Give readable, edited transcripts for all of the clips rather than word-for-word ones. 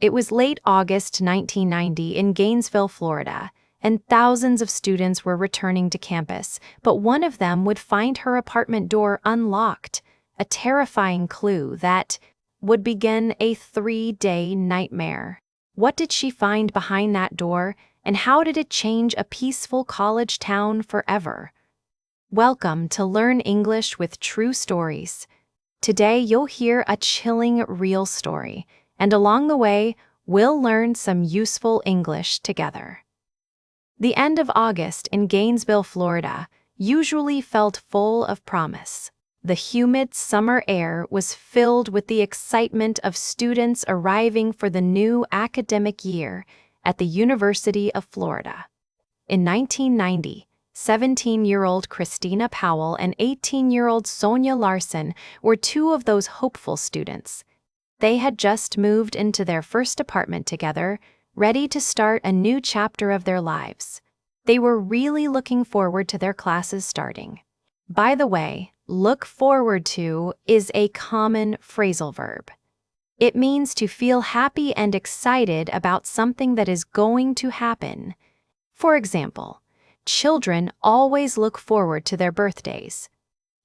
It was late August 1990 in Gainesville, Florida, and thousands of students were returning to campus, but one of them would find her apartment door unlocked, a terrifying clue that would begin a 3-day nightmare. What did she find behind that door, and how did it change a peaceful college town forever? Welcome to Learn English with True Stories. Today you'll hear a chilling real story, and along the way, we'll learn some useful English together. The end of August in Gainesville, Florida, usually felt full of promise. The humid summer air was filled with the excitement of students arriving for the new academic year at the University of Florida. In 1990, 17-year-old Christina Powell and 18-year-old Sonia Larson were two of those hopeful students. They had just moved into their first apartment together, ready to start a new chapter of their lives. They were really looking forward to their classes starting. By the way, look forward to is a common phrasal verb. It means to feel happy and excited about something that is going to happen. For example, children always look forward to their birthdays.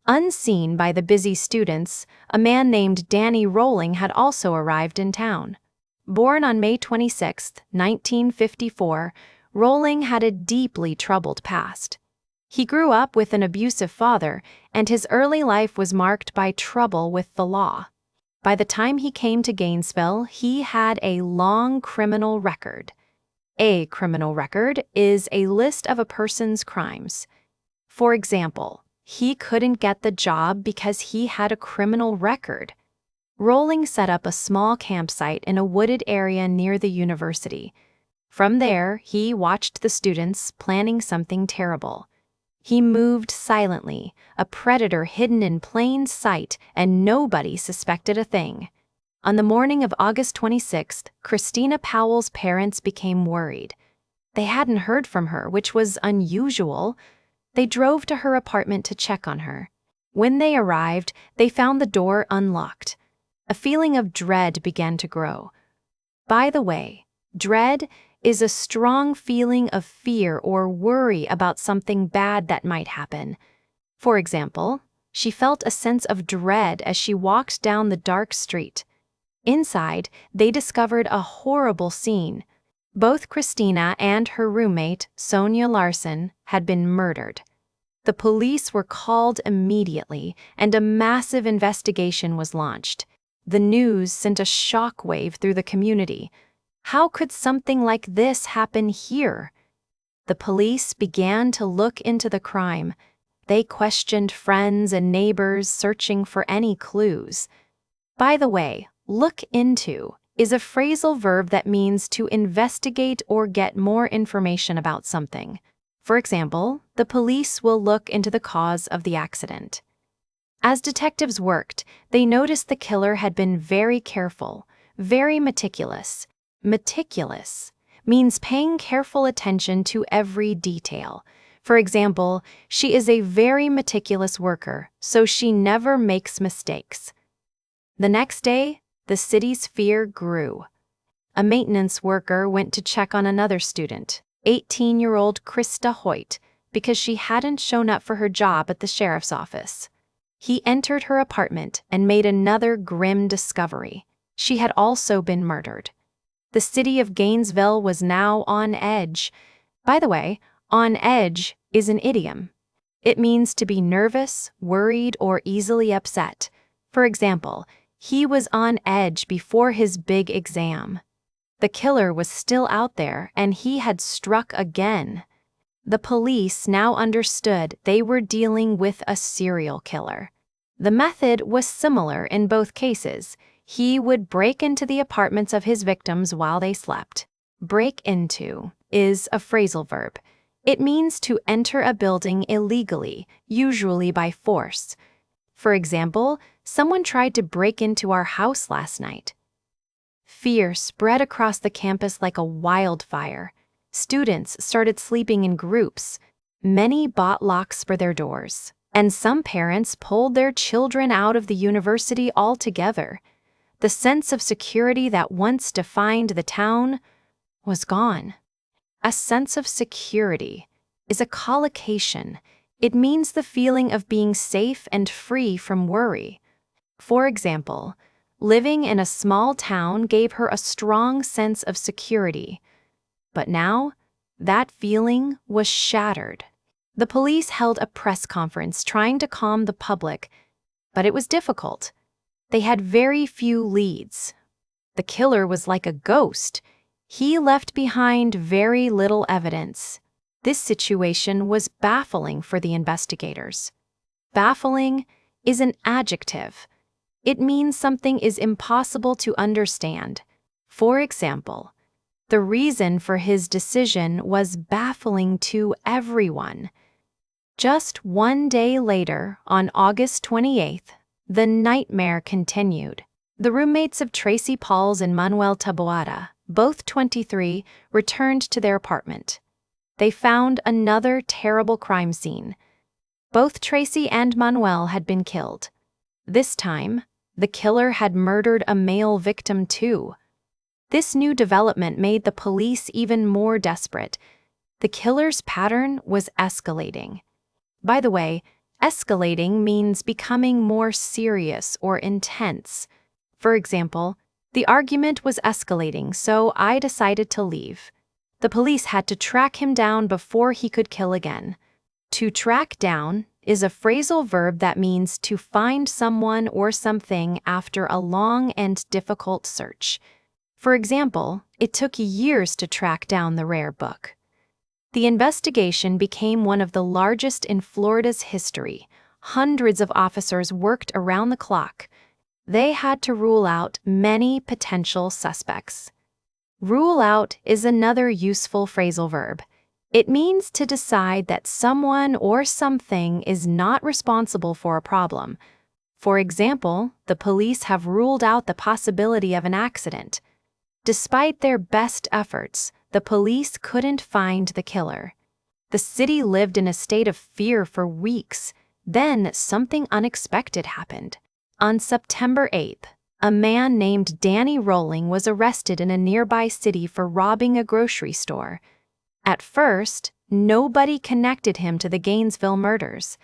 Unseen by the busy students, a man named Danny Rolling had also arrived in town. Born on May 26, 1954, Rolling had a deeply troubled past. He grew up with an abusive father, and his early life was marked by trouble with the law. By the time he came to Gainesville, he had a long criminal record. A criminal record is a list of a person's crimes. For example, he couldn't get the job because he had a criminal record. Rolling set up a small campsite in a wooded area near the university. From there, he watched the students planning something terrible. He moved silently, a predator hidden in plain sight, and nobody suspected a thing. On the morning of August 26th, Christina Powell's parents became worried. They hadn't heard from her, which was unusual. They drove to her apartment to check on her. When they arrived, they found the door unlocked. A feeling of dread began to grow. By the way, dread is a strong feeling of fear or worry about something bad that might happen. For example, she felt a sense of dread as she walked down the dark street. Inside, they discovered a horrible scene. Both Christina and her roommate, Sonia Larson, had been murdered. The police were called immediately, and a massive investigation was launched. The news sent a shockwave through the community. How could something like this happen here? The police began to look into the crime. They questioned friends and neighbors, searching for any clues. By the way, look into is a phrasal verb that means to investigate or get more information about something. For example, the police will look into the cause of the accident. As detectives worked, they noticed the killer had been very careful, very meticulous. Meticulous means paying careful attention to every detail. For example, she is a very meticulous worker, so she never makes mistakes. The next day, the city's fear grew. A maintenance worker went to check on another student, 18-year-old Krista Hoyt, because she hadn't shown up for her job at the sheriff's office. He entered her apartment and made another grim discovery. She had also been murdered. The city of Gainesville was now on edge. By the way, on edge is an idiom. It means to be nervous, worried, or easily upset. For example, he was on edge before his big exam. The killer was still out there, and he had struck again. The police now understood they were dealing with a serial killer. The method was similar in both cases. He would break into the apartments of his victims while they slept. Break into is a phrasal verb. It means to enter a building illegally, usually by force. For example, someone tried to break into our house last night. Fear spread across the campus like a wildfire. Students started sleeping in groups. Many bought locks for their doors, and some parents pulled their children out of the university altogether. The sense of security that once defined the town was gone. A sense of security is a collocation. It means the feeling of being safe and free from worry. For example, living in a small town gave her a strong sense of security. But now, that feeling was shattered. The police held a press conference trying to calm the public, but it was difficult. They had very few leads. The killer was like a ghost. He left behind very little evidence. This situation was baffling for the investigators. Baffling is an adjective. It means something is impossible to understand. For example, the reason for his decision was baffling to everyone. Just one day later, on August 28th, the nightmare continued. The roommates of Tracy Pauls and Manuel Taboada, both 23, returned to their apartment. They found another terrible crime scene. Both Tracy and Manuel had been killed. This time, the killer had murdered a male victim too. This new development made the police even more desperate. The killer's pattern was escalating. By the way, escalating means becoming more serious or intense. For example, the argument was escalating, so I decided to leave. The police had to track him down before he could kill again. To track down is a phrasal verb that means to find someone or something after a long and difficult search. For example, it took years to track down the rare book. The investigation became one of the largest in Florida's history. Hundreds of officers worked around the clock. They had to rule out many potential suspects. Rule out is another useful phrasal verb. It means to decide that someone or something is not responsible for a problem. For example, the police have ruled out the possibility of an accident. Despite their best efforts, the police couldn't find the killer. The city lived in a state of fear for weeks. Then something unexpected happened. On September 8th, a man named Danny Rolling was arrested in a nearby city for robbing a grocery store. At first, nobody connected him to the Gainesville murders.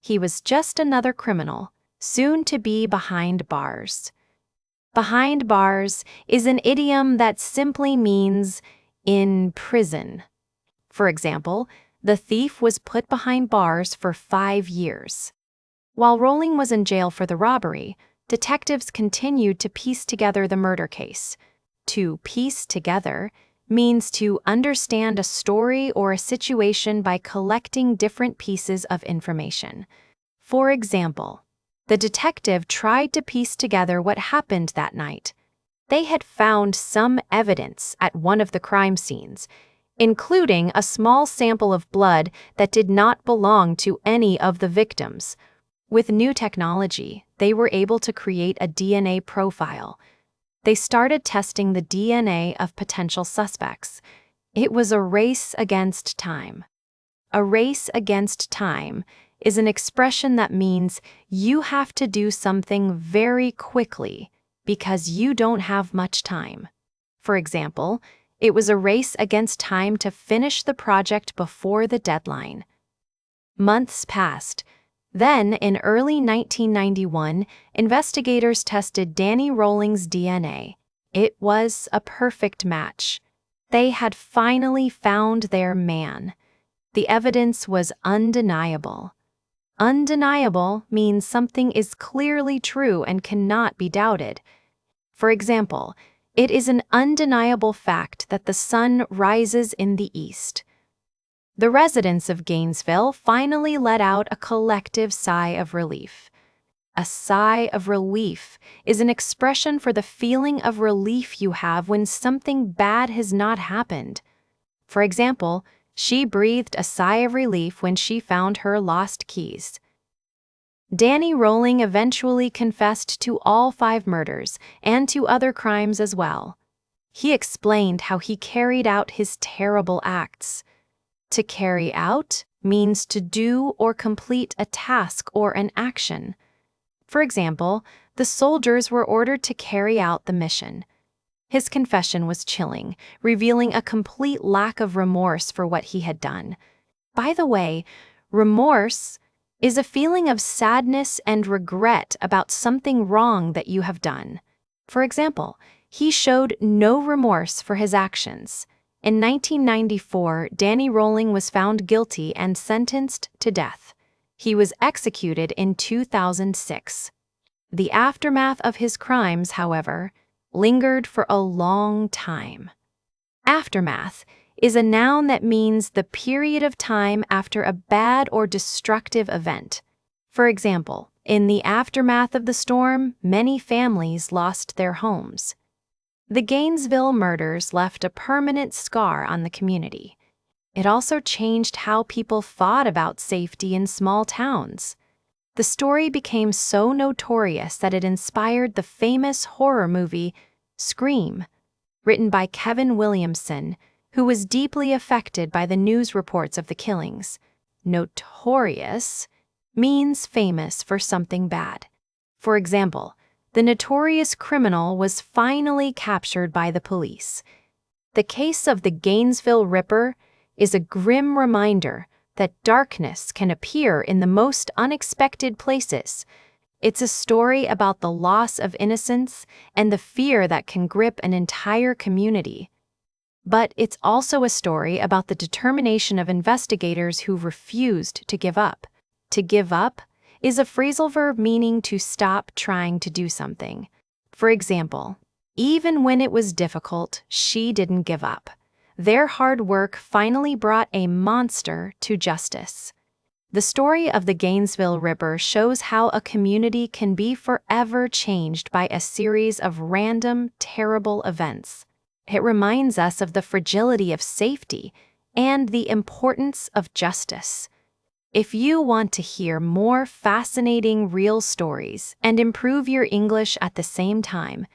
He was just another criminal, soon to be behind bars. Behind bars is an idiom that simply means in prison. For example, the thief was put behind bars for 5 years. While Rolling was in jail for the robbery, detectives continued to piece together the murder case. To piece together means to understand a story or a situation by collecting different pieces of information. For example, the detective tried to piece together what happened that night. They had found some evidence at one of the crime scenes, including a small sample of blood that did not belong to any of the victims. With new technology, they were able to create a DNA profile. They started testing the DNA of potential suspects. It was a race against time. A race against time is an expression that means you have to do something very quickly because you don't have much time. For example, it was a race against time to finish the project before the deadline. Months passed. Then, in early 1991, investigators tested Danny Rolling's DNA. It was a perfect match. They had finally found their man. The evidence was undeniable. Undeniable means something is clearly true and cannot be doubted. For example, it is an undeniable fact that the sun rises in the east. The residents of Gainesville finally let out a collective sigh of relief. A sigh of relief is an expression for the feeling of relief you have when something bad has not happened. For example, she breathed a sigh of relief when she found her lost keys. Danny Rolling eventually confessed to all 5 murders and to other crimes as well. He explained how he carried out his terrible acts. To carry out means to do or complete a task or an action. For example, The soldiers were ordered to carry out the mission. His confession was chilling, revealing a complete lack of remorse for what he had done. By the way, remorse is a feeling of sadness and regret about something wrong that you have done. For example, he showed no remorse for his actions. In 1994, Danny Rolling was found guilty and sentenced to death. He was executed in 2006. The aftermath of his crimes, however, lingered for a long time. Aftermath is a noun that means the period of time after a bad or destructive event. For example, in the aftermath of the storm, many families lost their homes. The Gainesville murders left a permanent scar on the community. It also changed how people thought about safety in small towns. The story became so notorious that it inspired the famous horror movie Scream, written by Kevin Williamson, who was deeply affected by the news reports of the killings. Notorious means famous for something bad. For example, the notorious criminal was finally captured by the police. The case of the Gainesville Ripper is a grim reminder that darkness can appear in the most unexpected places. It's a story about the loss of innocence and the fear that can grip an entire community. But it's also a story about the determination of investigators who refused to give up. To give up is a phrasal verb meaning to stop trying to do something. For example, even when it was difficult, she didn't give up. Their hard work finally brought a monster to justice. The story of the Gainesville Ripper shows how a community can be forever changed by a series of random, terrible events. It reminds us of the fragility of safety and the importance of justice. If you want to hear more fascinating real stories and improve your English at the same time,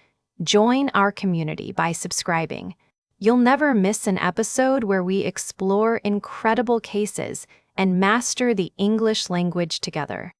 join our community by subscribing. You'll never miss an episode where we explore incredible cases and master the English language together.